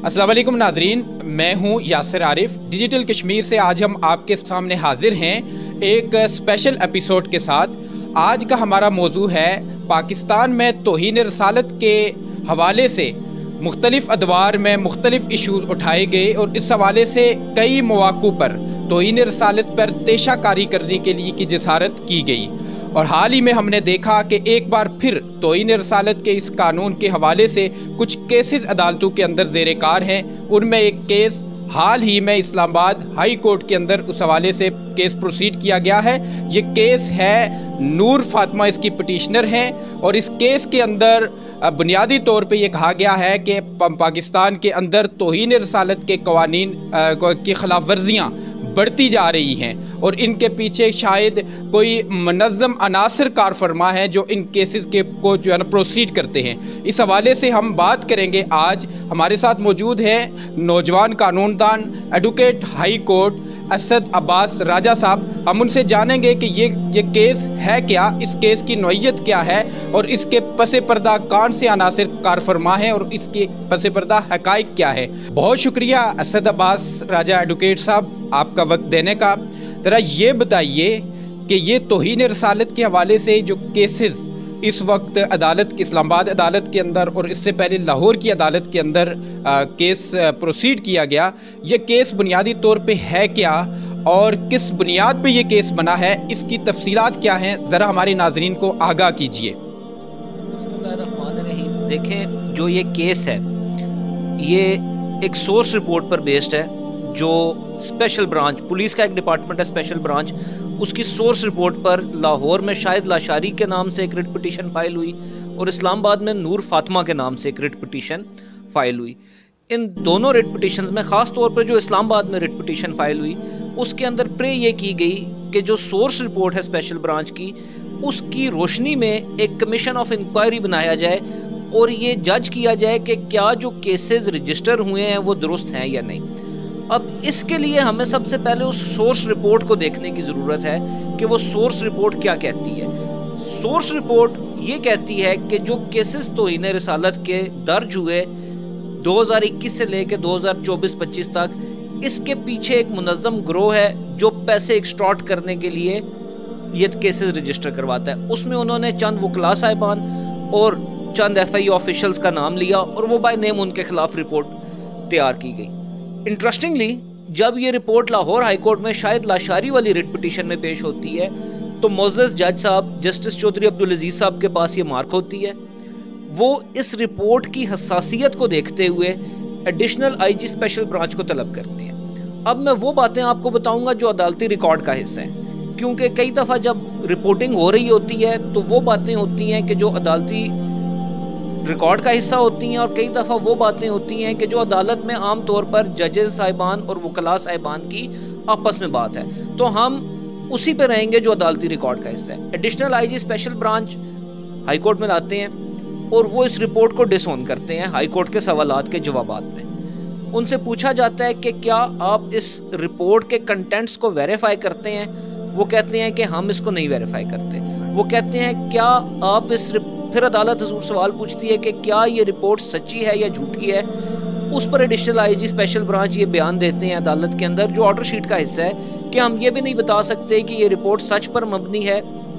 अस्सलाम वालेकुम नाजरीन, मैं हूं यासिर आरिफ। डिजिटल कश्मीर से आज हम आपके सामने हाजिर हैं एक स्पेशल एपिसोड के साथ। आज का हमारा मौजू है पाकिस्तान में तौहीन रसालत के हवाले से मुख्तलिफ अदवार में मुख्तलिफ इशूज़ उठाए गए और इस हवाले से कई मौक़ों पर तौहीन रसालत पर तेशाकारी करने के लिए की जसारत की गई। और हाल ही में हमने देखा कि एक बार फिर तौहीन रसालत के इस कानून के हवाले से कुछ केसेस अदालतों के अंदर ज़ेर कार हैं। उनमें एक केस हाल ही में इस्लामाबाद हाई कोर्ट के अंदर उस हवाले से केस प्रोसीड किया गया है। ये केस है नूर फातिमा, इसकी पिटिशनर हैं और इस केस के अंदर बुनियादी तौर पे ये कहा गया है कि पाकिस्तान के अंदर तौहीन रसालत के कवानीन की खिलाफ वर्जियाँ बढ़ती जा रही हैं और इनके पीछे शायद कोई मुनज़्ज़म अनासर कार फरमा है जो इन केसेस के को जो है ना प्रोसीड करते हैं। इस हवाले से हम बात करेंगे। आज हमारे साथ मौजूद हैं नौजवान कानूनदान advocate high court Asad Abbas Raja साहब। हम उनसे जानेंगे कि ये केस है क्या, इस केस की नौइयत क्या है और इसके पसे पर्दा कौन से अनासर कार फरमा है और इसके पसे पर्दा हक़ाइक़ क्या है। बहुत शुक्रिया असद अब्बास राजा एडवोकेट साहब आपका वक्त देने का। ज़रा ये बताइए कि ये तौहीन रसालत के हवाले से जो केसेस इस वक्त अदालत की इस्लामाबाद अदालत के अंदर और इससे पहले लाहौर की अदालत के अंदर केस प्रोसीड किया गया, ये केस बुनियादी तौर पे है क्या और किस बुनियाद पे ये केस बना है, इसकी तफसीलात क्या हैं, ज़रा हमारे नाजरीन को आगाह कीजिए। देखें, जो ये केस है ये एक सोर्स रिपोर्ट पर बेस्ड है जो स्पेशल ब्रांच पुलिस का एक डिपार्टमेंट है स्पेशल ब्रांच, उसकी सोर्स रिपोर्ट पर लाहौर में शाहिद लाशारी के नाम से एक रिट पिटीशन फाइल हुई और इस्लामाबाद में नूर फातिमा के नाम से एक रिट पिटीशन फाइल हुई। इन दोनों रिट पिटीशंस में ख़ास तौर पर जो इस्लामाबाद में रिट पिटीशन फाइल हुई उसके अंदर प्रे ये की गई कि जो सोर्स रिपोर्ट है स्पेशल ब्रांच की, उसकी रोशनी में एक कमीशन ऑफ इंक्वायरी बनाया जाए और ये जज किया जाए कि क्या जो केसेस रजिस्टर हुए हैं वो दुरुस्त हैं या नहीं। अब इसके लिए हमें सबसे पहले उस सोर्स रिपोर्ट को देखने की ज़रूरत है कि वो सोर्स रिपोर्ट क्या कहती है। सोर्स रिपोर्ट ये कहती है कि जो केसेस तौहीन रसालत के दर्ज हुए 2021 से लेकर 2024-25 तक, इसके पीछे एक मुनज़्ज़म गिरोह है जो पैसे एक्सटॉर्ट करने के लिए ये केसेस रजिस्टर करवाता है। उसमें उन्होंने चंद वकला साहिबान और चंद FI ऑफिशल्स का नाम लिया और वो बाय नेम उनके खिलाफ रिपोर्ट तैयार की गई। इंटरेस्टिंगली, जब ये रिपोर्ट लाहौर हाई कोर्ट में शाहिद लाशारी वाली रिट पिटीशन में पेश होती है तो मोअज़्ज़ज़ जज साहब जस्टिस चौधरी अब्दुल अजीज साहब के पास ये मार्क होती है। वो इस रिपोर्ट की हसासियत को देखते हुए एडिशनल IG स्पेशल ब्रांच को तलब करते हैं। अब मैं वो बातें आपको बताऊंगा जो अदालती रिकॉर्ड का हिस्सा है, क्योंकि कई दफ़ा जब रिपोर्टिंग हो रही होती है तो वो बातें होती हैं कि जो अदालती रिकॉर्ड का हिस्सा होती हैं और कई दफ़ा वो बातें होती हैं कि जो अदालत में आम तौर पर जजेस साहिबान और वकला साहिबान की आपस में बात है। तो हम उसी पे रहेंगे जो अदालती रिकॉर्ड का हिस्सा है। Additional IG special branch high court में लाते हैं और वो इस रिपोर्ट को डिसओन करते हैं हाई कोर्ट के सवालात के जवाबात में। उनसे पूछा जाता है कि क्या आप इस रिपोर्ट के कंटेंट्स को वेरीफाई करते हैं। वो कहते हैं कि हम इसको नहीं वेरीफाई करते। वो कहते हैं क्या आप फिर अदालत हजूर सवाल पूछती है कि क्या ये रिपोर्ट सच्ची है या झूठी है। उस पर एडिशनल IG स्पेशल ब्रांच ये बयान देते हैं अदालत के अंदर जो ऑर्डर शीट का हिस्सा है कि हम ये भी नहीं बता सकते कि ये रिपोर्ट सच पर मबनी है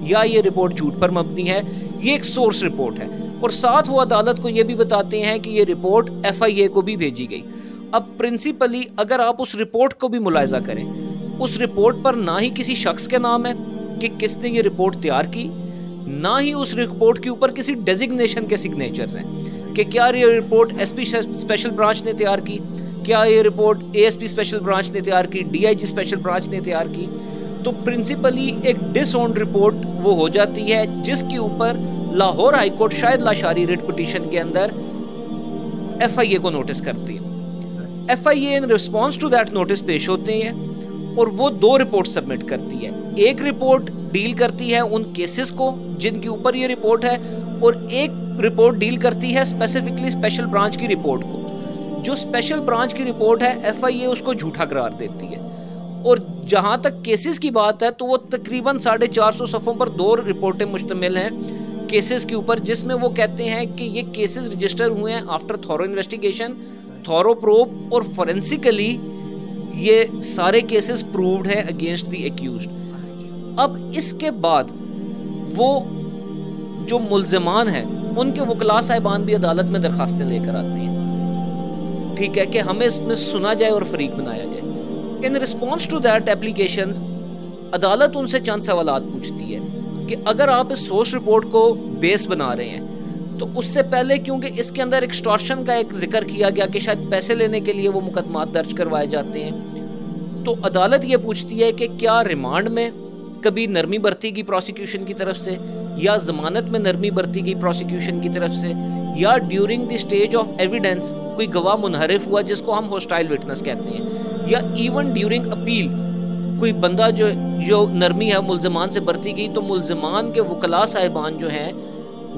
या ये रिपोर्ट झूठ पर मबनी है। ये एक सोर्स रिपोर्ट है और साथ वो अदालत को ये भी बताते हैं कि ये रिपोर्ट FIA को भी भेजी गई। अब प्रिंसिपली अगर आप उस रिपोर्ट को भी मुलायजा करें, उस रिपोर्ट पर ना ही किसी शख्स के नाम है कि किसने ये रिपोर्ट तैयार की, ना ही उस रिपोर्ट के ऊपर किसी डेजिग्नेशन के सिग्नेचर्स हैं कि क्या ये रिपोर्ट SP स्पेशल ब्रांच ने तैयार की, क्या ये रिपोर्ट ASP स्पेशल ब्रांच ने तैयार की, DIG स्पेशल ब्रांच ने तैयार की। तो प्रिंसिपली एक डिसओन्ड रिपोर्ट वो हो जाती है जिसके ऊपर Lahore high court Shahid Lashari writ petition के अंदर FIA को नोटिस करती है। FIA in response to that notice पेश होते हैं और वो 2 रिपोर्ट सबमिट करती है। एक रिपोर्ट डील करती है उन केसेस को जिनके ऊपर ये रिपोर्ट है और एक रिपोर्ट डील करती है स्पेसिफिकली स्पेशल ब्रांच की रिपोर्ट को। जो स्पेशल ब्रांच की रिपोर्ट है FIA उसको झूठा करार देती है और जहां तक केसेस की बात है तो वो तकरीबन 450 सफ़ों पर 2 रिपोर्टें मुश्तमिल हैं केसेस के ऊपर, जिसमें वो कहते हैं कि ये केसेस रजिस्टर हुए हैं after thorough investigation thorough probe और फॉरेंसिकली ये सारे केसेस प्रूव्ड है अगेंस्ट द एक्यूज्ड। अब इसके बाद वो जो मुल्ज़मान हैं उनके वकला साहिबान भी अदालत में दरखास्तें लेकर आते हैं, ठीक है, कि हमें इसमें सुना जाए और फरीक बनाया जाए। In response to that applications अदालत उनसे चंद सवालात पूछती है कि अगर आप इस सोर्स रिपोर्ट को बेस बना रहे हैं तो उससे पहले, क्योंकि इसके अंदर एक्सटॉर्शन का एक जिक्र किया गया कि शायद पैसे लेने के लिए वो मुकदमात दर्ज करवाए जाते हैं, तो अदालत ये पूछती है कि क्या रिमांड में कभी नरमी बरती गई प्रोसिक्यूशन की तरफ से, या जमानत में नरमी बरती गई प्रोसिक्यूशन की तरफ से, या during the stage of evidence कोई गवाह मुनहरिफ हुआ जिसको हम होस्टाइल विटनेस कहते हैं, या इवन ड्यूरिंग अपील कोई बंदा जो नरमी है मुल्ज़मान से बरती गई, तो मुल्ज़मान के वकला साहिबान जो हैं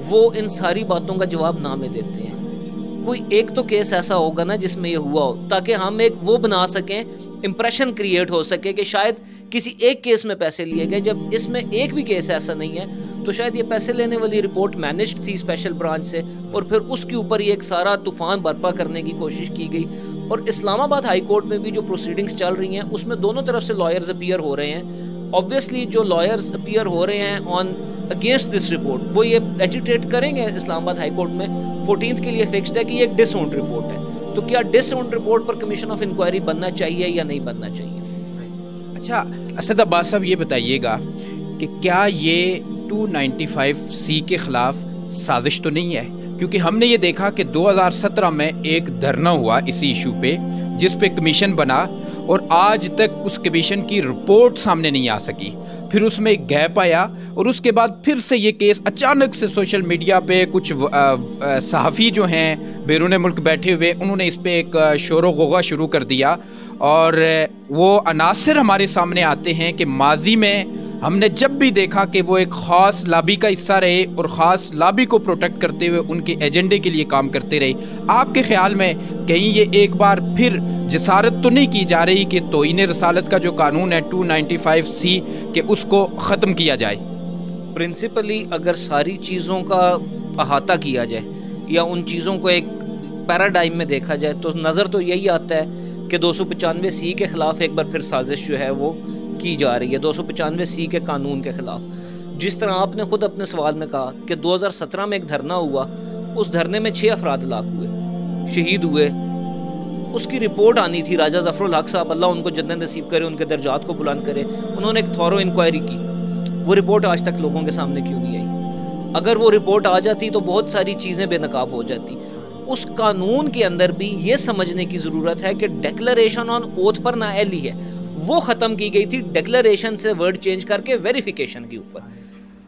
वो इन सारी बातों का जवाब ना में देते हैं। कोई एक तो केस ऐसा होगा ना जिसमें ये हुआ हो, ताकि हम एक वो बना सकें, इंप्रेशन क्रिएट हो सके कि शायद किसी एक केस में पैसे लिए गए। जब इसमें एक भी केस ऐसा नहीं है तो शायद ये पैसे लेने वाली रिपोर्ट मैनेज्ड थी स्पेशल ब्रांच से, और फिर उसके ऊपर ये एक सारा तूफान बर्पा करने की कोशिश की गई। और इस्लामाबाद हाई कोर्ट में भी जो प्रोसीडिंग्स चल रही हैं उसमें दोनों तरफ से लॉयर्स अपीयर हो रहे हैं। ऑब्वियसली जो लॉयर्स अपीयर हो रहे हैं ऑन अगेंस्ट दिस रिपोर्ट, वो ये एजिटेट करेंगे इस्लामाबाद हाई कोर्ट में 14th के लिए फिक्स्ड है कि ये एक डिसओन्ड रिपोर्ट है। तो क्या डिसओन्ड रिपोर्ट पर कमीशन ऑफ इंक्वायरी बनना चाहिए या नहीं बनना चाहिए? अच्छा असद अब्बास साहब, ये बताइएगा कि क्या ये 295C के खिलाफ साजिश तो नहीं है? क्योंकि हमने ये देखा कि 2017 में एक धरना हुआ इसी इशू पे, जिस पे कमीशन बना और आज तक उस कमीशन की रिपोर्ट सामने नहीं आ सकी। फिर उसमें एक गैप आया और उसके बाद फिर से ये केस अचानक से सोशल मीडिया पे कुछ सहाफ़ी जो हैं बैरून मुल्क बैठे हुए, उन्होंने इस पे एक शोर गोगा शुरू कर दिया। और वो अनासर हमारे सामने आते हैं कि माजी में हमने जब भी देखा कि वो एक ख़ास लॉबी का हिस्सा रहे और ख़ास लॉबी को प्रोटेक्ट करते हुए उनके एजेंडे के लिए काम करते रहे। आपके ख्याल में कहीं ये एक बार फिर जसारत तो नहीं की जा रही कि तौहीन रसालत का जो कानून है 295C कि उसको ख़त्म किया जाए? प्रिंसिपली अगर सारी चीज़ों का अहाता किया जाए या उन चीज़ों को एक पैराडाइम में देखा जाए तो नज़र तो यही आता है कि 295C के ख़िलाफ़ एक बार फिर साजिश जो है वो की जा रही है, 295C के कानून के ख़िलाफ़। जिस तरह आपने ख़ुद अपने सवाल में कहा कि 2017 में एक धरना हुआ, उस धरने में 6 अफराद हलाक हुए, शहीद हुए। उसकी रिपोर्ट आनी थी, राजा ज़फ़रुल हक साहब अल्लाह उनको जन्नत नसीब करे, उनके दर्जात को बुलंद करे, उन्होंने एक थॉरो इंक्वायरी की। वो रिपोर्ट आज तक लोगों के सामने क्यों नहीं आई? अगर वो रिपोर्ट आ जाती तो बहुत सारी चीज़ें बेनकाब हो जाती। उस कानून के अंदर भी ये समझने की ज़रूरत है कि डिक्लेरेशन ऑन ओथ पर नाअहली है, वो ख़त्म की गई थी डिक्लेरेशन से वर्ड चेंज करके वेरिफिकेशन के ऊपर।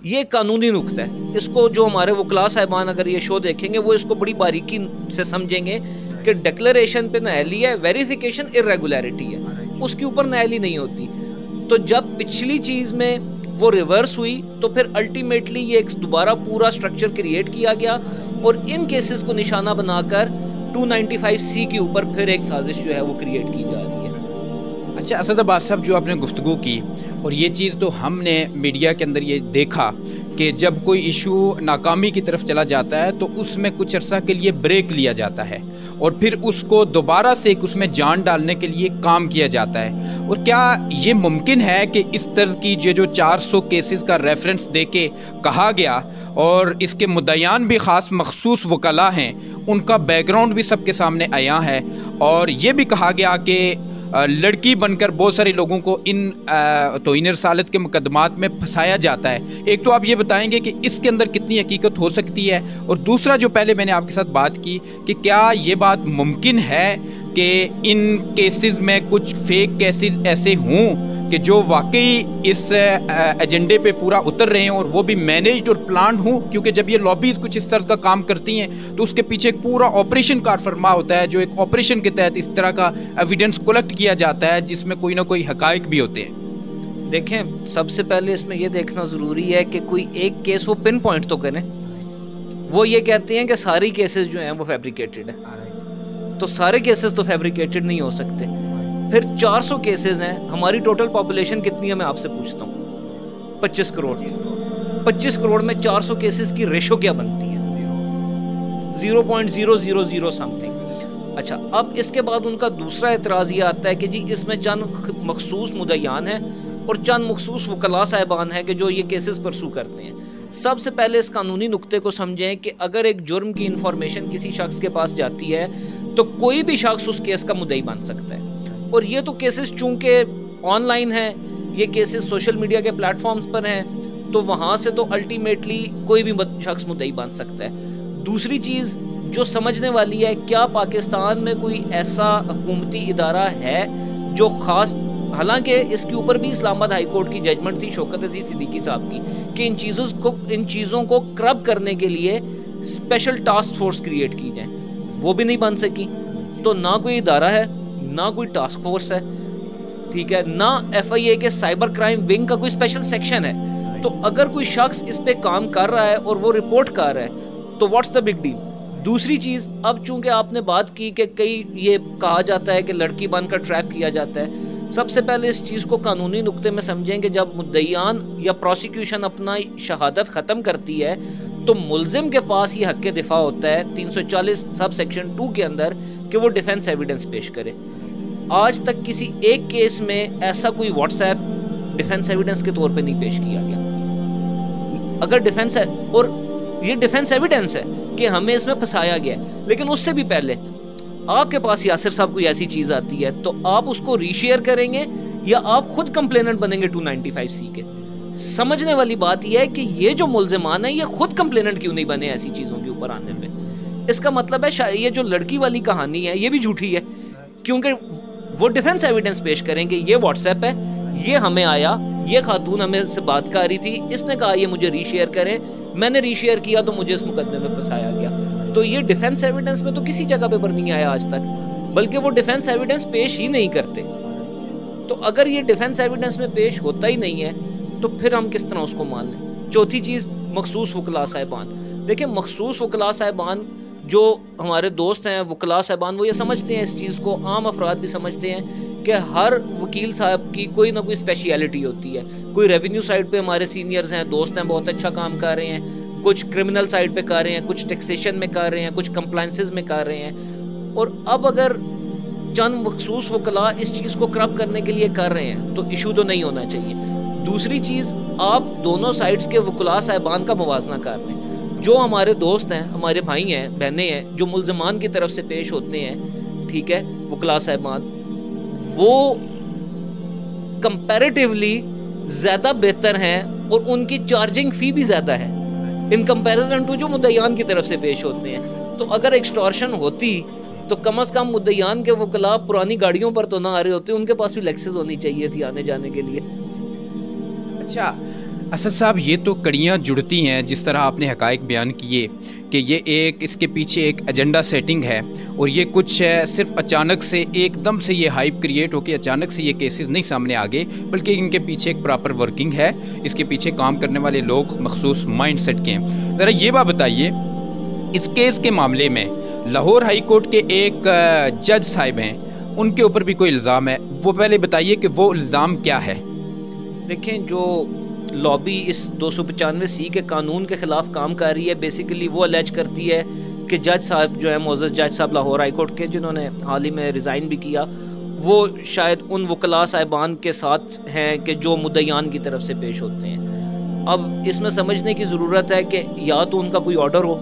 ये कानूनी नुक्ता है, इसको जो हमारे वकला साहिबान अगर ये शो देखेंगे वो इसको बड़ी बारीकी से समझेंगे कि डिक्लेरेशन पे नाअहली है, वेरिफिकेशन इर्रेगुलरिटी है, उसके ऊपर नाअहली नहीं होती। तो जब पिछली चीज़ में वो रिवर्स हुई तो फिर अल्टीमेटली ये एक दोबारा पूरा स्ट्रक्चर क्रिएट किया गया और इन केसेस को निशाना बनाकर 295C के ऊपर फिर एक साजिश जो है वो क्रिएट की जा रही है। अच्छा असद अब्बास साहब, जो आपने गुफ्तगू की और ये चीज़ तो हमने मीडिया के अंदर ये देखा कि जब कोई इशू नाकामी की तरफ चला जाता है तो उसमें कुछ अर्सा के लिए ब्रेक लिया जाता है और फिर उसको दोबारा से उसमें जान डालने के लिए काम किया जाता है। और क्या ये मुमकिन है कि इस तरह की जो 400 केसेस का रेफरेंस देके कहा गया और इसके मुद्दयान भी ख़ास मखसूस वकला हैं, उनका बैकग्राउंड भी सबके सामने आया है और ये भी कहा गया कि लड़की बनकर बहुत सारे लोगों को इन तौहीन रसालत के मुकदमात में फंसाया जाता है? एक तो आप ये बताएंगे कि इसके अंदर कितनी हकीकत हो सकती है, और दूसरा जो पहले मैंने आपके साथ बात की कि क्या ये बात मुमकिन है कि इन केसेस में कुछ फेक केसेस ऐसे हों कि जो वाकई इस एजेंडे पे पूरा उतर रहे हैं और वो भी मैनेज्ड और प्लान हों? क्योंकि जब ये लॉबीज कुछ इस तरह का काम करती हैं तो उसके पीछे एक पूरा ऑपरेशन कार फरमा होता है, जो एक ऑपरेशन के तहत इस तरह का एविडेंस कलेक्ट किया जाता है जिसमें कोई ना कोई हकाइक भी होते हैं। देखें, सबसे पहले इसमें यह देखना ज़रूरी है कि कोई एक केस वो पिन पॉइंट तो करें। वो ये कहते हैं कि सारी केसेस जो हैं वो फैब्रिकेटेड है, तो सारे केसेस तो फैब्रिकेटेड नहीं हो सकते। फिर 400 केसेस हैं, हमारी टोटल पॉपुलेशन कितनी है मैं आपसे पूछता हूँ? 25 करोड़। 25 करोड़ में 400 केसेस की रेशो क्या बनती है? 0.000 समथिंग। اچھا، اب اس کے بعد ان کا دوسرا اعتراض یہ آتا ہے کہ جی اس میں چند مخصوص مدعیان ہیں اور چند مخصوص وکلاء صاحبان ہیں کہ جو یہ کیسز پرسو کرتے ہیں. سب سے پہلے اس قانونی نقطے کو سمجھیں کہ اگر ایک جرم کی انفارمیشن کسی شخص کے پاس جاتی ہے تو کوئی بھی شخص اس کیس کا مدعی بن سکتا ہے. اور یہ تو کیسز چونکہ آن لائن ہیں، یہ کیسز سوشل میڈیا کے پلیٹ فارمز پر ہیں، تو وہاں سے تو الٹیمیٹلی کوئی بھی شخص مدعی بن سکتا ہے. دوسری چیز جو سمجھنے والی ہے، کیا پاکستان میں کوئی ایسا حکومتی ادارہ ہے جو خاص، حالانکہ اس کے اوپر بھی اسلام آباد ہائی کورٹ کی ججمنٹ تھی شوکت عزیز صدیقی صاحب کی کہ ان چیزوں کو کرب کرنے کے لیے اسپیشل ٹاسک فورس کریٹ کی جائے، وہ بھی نہیں بن سکی. تو نہ کوئی ادارہ ہے، نہ کوئی ٹاسک فورس ہے، ٹھیک ہے، نہ ایف آئی اے کے سائبر کرائم ونگ کا کوئی اسپیشل سیکشن ہے. تو اگر کوئی شخص اس پہ کام کر رہا ہے اور وہ رپورٹ کر رہا ہے تو واٹس دا بگ ڈیل. دوسری چیز، اب چونکہ آپ نے بات کی کہ کئی یہ کہا جاتا ہے کہ لڑکی بن کر ٹریپ کیا جاتا ہے، سب سے پہلے اس چیز کو قانونی نقطے میں سمجھیں کہ جب مدعیان یا پروسیکیوشن اپنا شہادت ختم کرتی ہے تو ملزم کے پاس یہ حق دفاع ہوتا ہے 340 سب سیکشن 2 کے اندر کہ وہ ڈیفنس ایویڈنس پیش کرے. آج تک کسی ایک کیس میں ایسا کوئی واٹس ایپ ڈیفنس ایویڈنس کے طور پہ نہیں پیش کیا گیا. اگر ڈیفنس ہے، اور یہ ڈیفنس ایویڈنس ہے کہ ہمیں اس میں پھنسایا گیا ہے، لیکن اس سے بھی پہلے آپ کے پاس یاسر صاحب کوئی ایسی چیز آتی ہے تو آپ اس کو ری شیئر کریں گے یا آپ خود کمپلیننٹ بنیں گے 295C کے. سمجھنے والی بات یہ ہے کہ یہ جو ملزمان ہیں یہ خود کمپلیننٹ کیوں نہیں بنے ایسی چیزوں کے اوپر آنے میں. اس کا مطلب ہے یہ جو لڑکی والی کہانی ہے یہ بھی جھوٹی ہے، کیونکہ وہ ڈیفنس ایویڈنس پیش کریں کہ یہ واٹس ایپ ہے، یہ ہمیں آیا، یہ خاتون ہمیں سے بات کر رہی تھی، اس نے کہا یہ مجھے ری شیئر کریں، میں نے ری شیئر کیا تو مجھے اس مقدمے میں پھنسایا گیا. تو یہ ڈیفنس ایویڈنس میں تو کسی جگہ پہ نہیں آیا آج تک، بلکہ وہ ڈیفنس ایویڈنس پیش ہی نہیں کرتے. تو اگر یہ ڈیفنس ایویڈنس میں پیش ہوتا ہی نہیں ہے تو پھر ہم کس طرح اس کو مان لیں. چوتھی چیز، مخصوص وکلاء صاحبان. دیکھیں، مخصوص وکلاء صاحبان جو ہمارے دوست ہیں وکلاء صاحبان، وہ یہ سمجھتے ہیں اس چیز کو، عام افراد بھی سمجھتے ہیں کہ ہر وکیل صاحب کی کوئی نہ کوئی اسپیشیلٹی ہوتی ہے. کوئی ریونیو سائڈ پہ ہمارے سینئرز ہیں، دوست ہیں، بہت اچھا کام کر رہے ہیں، کچھ کرمنل سائڈ پہ کر رہے ہیں، کچھ ٹیکسیشن میں کر رہے ہیں، کچھ کمپلائنسز میں کر رہے ہیں. اور اب اگر چند مخصوص وکلاء اس چیز کو کرب کرنے کے لیے کر رہے ہیں تو ایشو تو نہیں ہونا چاہیے. دوسری چیز، آپ دونوں سائڈز کے وکلاء صاحبان کا موازنہ کر رہے ہیں. جو ہمارے دوست ہیں، ہمارے بھائی ہیں، بہنیں ہیں، جو ملزمان کی طرف سے پیش ہوتے ہیں، ٹھیک ہے، وکلاء صاحبان، وہ کمپیریٹیولی زیادہ بہتر ہیں اور ان کی چارجنگ فی بھی زیادہ ہے ان کمپیریزن ٹو جو مدعیان کی طرف سے پیش ہوتے ہیں. تو اگر ایکسٹورشن ہوتی تو کم از کم مدعیان کے وکلاء پرانی گاڑیوں پر تو نہ آ رہے ہوتے، ان کے پاس بھی لیکسس ہونی چاہیے تھی آنے جانے کے لیے. اچھا اسد صاحب، یہ تو کڑیاں جڑتی ہیں جس طرح آپ نے حقائق بیان کیے کہ یہ اس کے پیچھے ایک ایجنڈا سیٹنگ ہے، اور یہ کچھ صرف اچانک سے ایک دم سے یہ ہائپ کریٹ ہو کے اچانک سے یہ کیسز نہیں سامنے آگے، بلکہ ان کے پیچھے ایک پراپر ورکنگ ہے، اس کے پیچھے کام کرنے والے لوگ مخصوص مائنڈ سیٹ کے ہیں. ذرا یہ بات بتائیے، اس کیس کے معاملے میں لاہور ہائی کورٹ کے ایک جج صاحب ہیں، ان کے اوپر بھی کوئی الزام ہے، وہ پہلے بتائیے کہ وہ الزام کیا ہے. دیکھیں، جو لابی اس 295C کے قانون کے خلاف کام کر رہی ہے، بیسیکلی وہ الیج کرتی ہے کہ جج صاحب جو ہے، معزز جج صاحب لاہور ہائی کورٹ کے، جنہوں نے حال ہی میں ریزائن بھی کیا، وہ شاید ان وکلاء صاحبان کے ساتھ ہیں کہ جو مدعیان کی طرف سے پیش ہوتے ہیں. اب اس میں سمجھنے کی ضرورت ہے کہ یا تو ان کا کوئی آرڈر ہو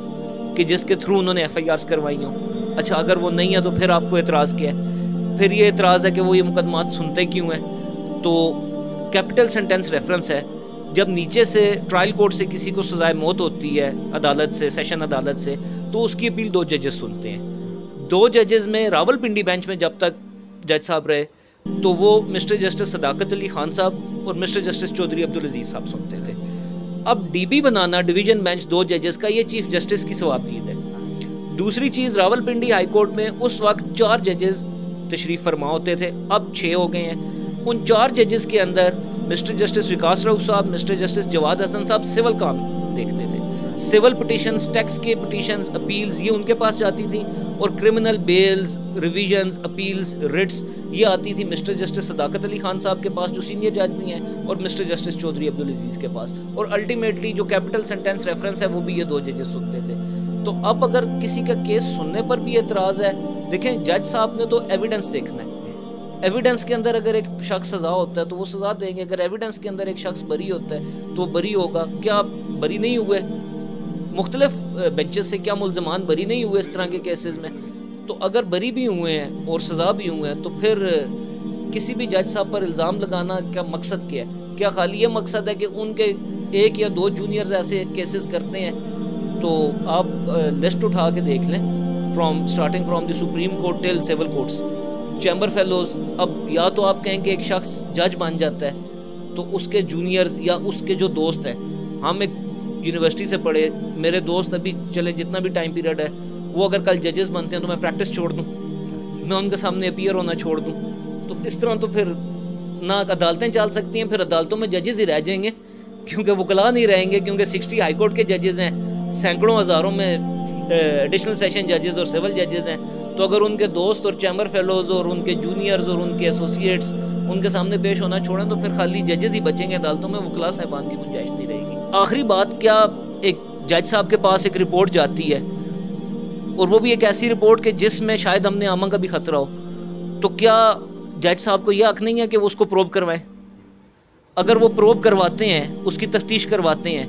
کہ جس کے تھرو انہوں نے ایف آئی آرز کروائی ہوں. اچھا، اگر وہ نہیں ہے تو پھر آپ کو اعتراض کیا ہے؟ پھر یہ اعتراض ہے کہ وہ یہ مقدمات سنتے کیوں ہیں. تو کیپٹل سینٹینس ریفرنس ہے، جب نیچے سے ٹرائل کورٹ سے کسی کو سزائے موت ہوتی ہے، عدالت سے، سیشن عدالت سے، تو اس کی اپیل 2 ججز سنتے ہیں. 2 ججز میں راول پنڈی بینچ میں جب تک جج صاحب رہے تو وہ مسٹر جسٹس صداقت علی خان صاحب اور مسٹر جسٹس چودھری عبدالعزیز صاحب سنتے تھے. اب ڈی بی بنانا ڈویژن بینچ 2 ججز کا، یہ چیف جسٹس کی ثوابدید ہے. دوسری چیز، راول پنڈی ہائی کورٹ میں اس وقت 4 ججز تشریف فرما ہوتے تھے، اب 6 ہو گئے ہیں. ان 4 ججز کے اندر مسٹر جسٹس وکاس راؤ صاحب، مسٹر جسٹس جواد حسن صاحب سول کام دیکھتے تھے. سول پٹیشنز، ٹیکس کے پٹیشنز، اپیلز، یہ ان کے پاس جاتی تھیں، اور criminal bails, revisions, appeals, writs یہ آتی تھی مسٹر جسٹس صداقت علی خان صاحب کے پاس جو سینئر جج بھی ہیں، اور مسٹر جسٹس چودھری عبدالعزیز کے پاس. اور الٹیمیٹلی جو کیپٹل سینٹینس ریفرنس ہے وہ بھی یہ 2 ججز سنتے تھے. تو اب اگر کسی کا کیس سننے پر بھی اعتراض ہے، دیکھیں جج صاحب نے تو ایویڈنس دیکھنا ہے، ایویڈنس کے اندر اگر ایک شخص سزا ہوتا ہے تو وہ سزا دیں گے، اگر ایویڈنس کے اندر ایک شخص بری ہوتا ہے تو وہ بری ہوگا۔ کیا بری نہیں ہوئے؟ مختلف بینچز سے کیا ملزمان بری نہیں ہوئے اس طرح کے کیسز میں؟ تو اگر بری بھی ہوئے ہیں اور سزا بھی ہوئے ہیں تو پھر کسی بھی جج صاحب پر الزام لگانا کا مقصد کیا ہے؟ کیا خالی یہ مقصد ہے کہ ان کے ایک یا دو جونیئرز ایسے کیسز کرتے ہیں؟ تو آپ لسٹ اٹھا کے دیکھ لیں، starting from the supreme court till civil courts, chamber fellows. اب یا تو آپ کہیں کہ ایک شخص جج بن جاتا ہے تو اس کے جونیئرز یا اس کے جو دوست ہیں، ہم ایک یونیورسٹی سے پڑھے، میرے دوست ابھی چلے جتنا بھی ٹائم پیریڈ ہے، وہ اگر کل ججز بنتے ہیں تو میں پریکٹس چھوڑ دوں، میں ان کے سامنے اپیئر ہونا چھوڑ دوں؟ تو اس طرح تو پھر نہ عدالتیں چل سکتی ہیں، پھر عدالتوں میں ججز ہی رہ جائیں گے، کیونکہ وکلا نہیں رہیں گے، کیونکہ 60 ہائی کورٹ کے ججز ہیں، سینکڑوں ہزاروں میں ایڈیشنل سیشن ججز اور سول ججز ہیں۔ تو اگر ان کے دوست اور چیمبر فیلوز اور ان کے جونیئرز اور ان کے ایسوسیٹس ان کے سامنے پیش ہونا چھوڑیں تو پھر خالی ججز ہی بچیں گے عدالتوں میں، وکلا صاحبان کی گنجائش نہیں رہے گی۔ آخری بات، کیا ایک جج صاحب کے پاس ایک رپورٹ جاتی ہے اور وہ بھی ایک ایسی رپورٹ کہ جس میں شاید ہم نے آمن کا بھی خطرہ ہو، تو کیا جج صاحب کو یہ حق نہیں ہے کہ وہ اس کو پروب کروائیں؟ اگر وہ پروب کرواتے ہیں، اس کی تفتیش کرواتے ہیں،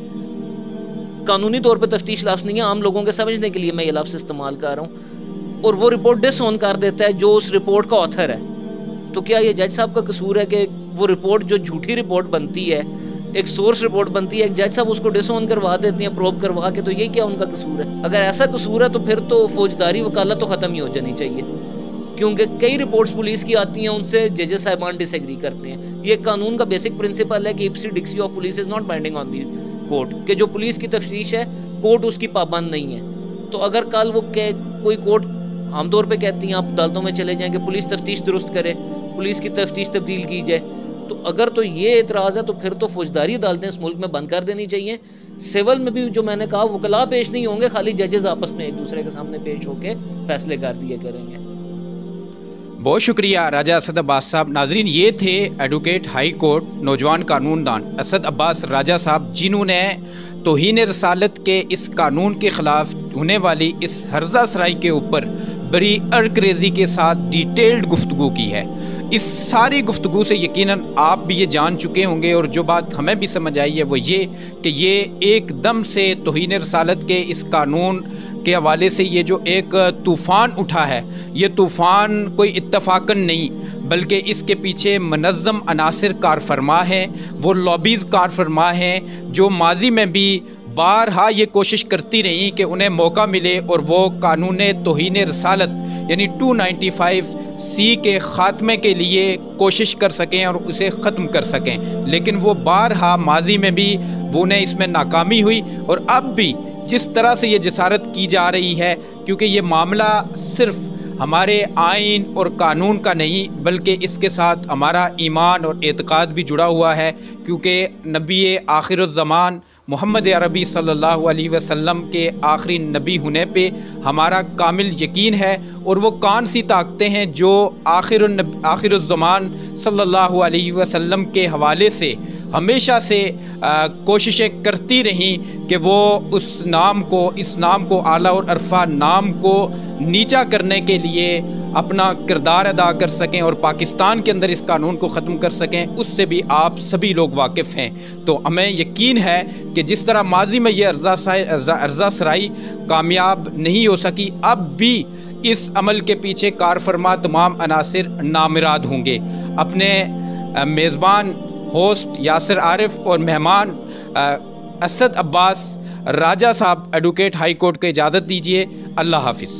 قانونی طور پہ تفتیش لفظ نہیں ہے، عام لوگوں کے سمجھنے کے لیے میں یہ لفظ استعمال کر رہا ہوں، اور وہ رپورٹ ڈس اون کر دیتا ہے جو اس رپورٹ کا آتھر ہے، تو کیا یہ جج صاحب کا قصور ہے کہ وہ رپورٹ جو جھوٹی رپورٹ بنتی ہے، ایک سورس رپورٹ بنتی ہے، ایک جج صاحب اس کو ڈس اون کروا دیتے ہیں پروب کروا کے، تو یہ کیا ان کا قصور ہے؟ اگر ایسا قصور ہے تو پھر تو فوجداری وکالت تو ختم ہی ہو جانی چاہیے، کیونکہ کئی رپورٹس پولیس کی آتی ہیں، ان سے ججز صاحبان ڈس ایگری کرتے ہیں۔ یہ قانون کا بیسک پرنسپل ہے کہ ipse dixit of police is not binding on the court, کہ جو پولیس کی تفتیش ہے کورٹ اس کی پابند نہیں ہے۔ تو اگر کل وہ کوئی کورٹ عام طور پہ کہتی ہیں آپ عدالتوں میں چلے جائیں کہ پولیس تفتیش درست کرے، پولیس کی تفتیش تبدیل کی جائے، تو اگر تو یہ اعتراض ہے تو پھر تو فوجداری عدالتیں اس ملک میں بند کر دینی چاہیے۔ سول میں بھی جو میں نے کہا وکلا پیش نہیں ہوں گے، خالی ججز آپس میں ایک دوسرے کے سامنے پیش ہو کے فیصلے کر دیے کریں گے۔ بہت شکریہ راجہ اسد عباس صاحب۔ ناظرین، یہ تھے ایڈوکیٹ ہائی کورٹ نوجوان قانون دان اسد عباس راجہ صاحب، جنہوں نے توہین رسالت کے اس قانون کے خلاف ہونے والی اس ہرزہ سرائی کے اوپر بڑی ارکریزی کے ساتھ ڈیٹیلڈ گفتگو کی ہے۔ اس ساری گفتگو سے یقیناً آپ بھی یہ جان چکے ہوں گے، اور جو بات ہمیں بھی سمجھ آئی ہے وہ یہ کہ یہ ایک دم سے توہین رسالت کے اس قانون کے حوالے سے یہ جو ایک طوفان اٹھا ہے، یہ طوفان کوئی اتفاقاً نہیں، بلکہ اس کے پیچھے منظم عناصر کار فرما ہیں، وہ لابیز کار فرما ہیں جو ماضی میں بھی بارہا یہ کوشش کرتی رہی کہ انہیں موقع ملے اور وہ قانون توہین رسالت یعنی 295C کے خاتمے کے لیے کوشش کر سکیں اور اسے ختم کر سکیں، لیکن وہ بارہا ماضی میں بھی وہ انہیں اس میں ناکامی ہوئی، اور اب بھی جس طرح سے یہ جسارت کی جا رہی ہے، کیونکہ یہ معاملہ صرف ہمارے آئین اور قانون کا نہیں بلکہ اس کے ساتھ ہمارا ایمان اور اعتقاد بھی جڑا ہوا ہے، کیونکہ نبی آخر الزمان محمد عربی صلی اللہ علیہ وسلم کے آخری نبی ہونے پہ ہمارا کامل یقین ہے، اور وہ کون سی طاقتیں ہیں جو آخر الزمان صلی اللہ علیہ وسلم کے حوالے سے ہمیشہ سے کوششیں کرتی رہیں کہ وہ اس نام کو اعلیٰ اور عرفہ نام کو نیچا کرنے کے لیے اپنا کردار ادا کر سکیں اور پاکستان کے اندر اس قانون کو ختم کر سکیں، اس سے بھی آپ سبھی لوگ واقف ہیں۔ تو ہمیں یقین ہے کہ جس طرح ماضی میں یہ ارزہ سرائی کامیاب نہیں ہو سکی، اب بھی اس عمل کے پیچھے کار فرما تمام عناصر نامراد ہوں گے۔ اپنے میزبان ہوسٹ یاسر عارف اور مہمان اسد عباس راجہ صاحب ایڈوکیٹ ہائی کورٹ کو اجازت دیجیے۔ اللہ حافظ۔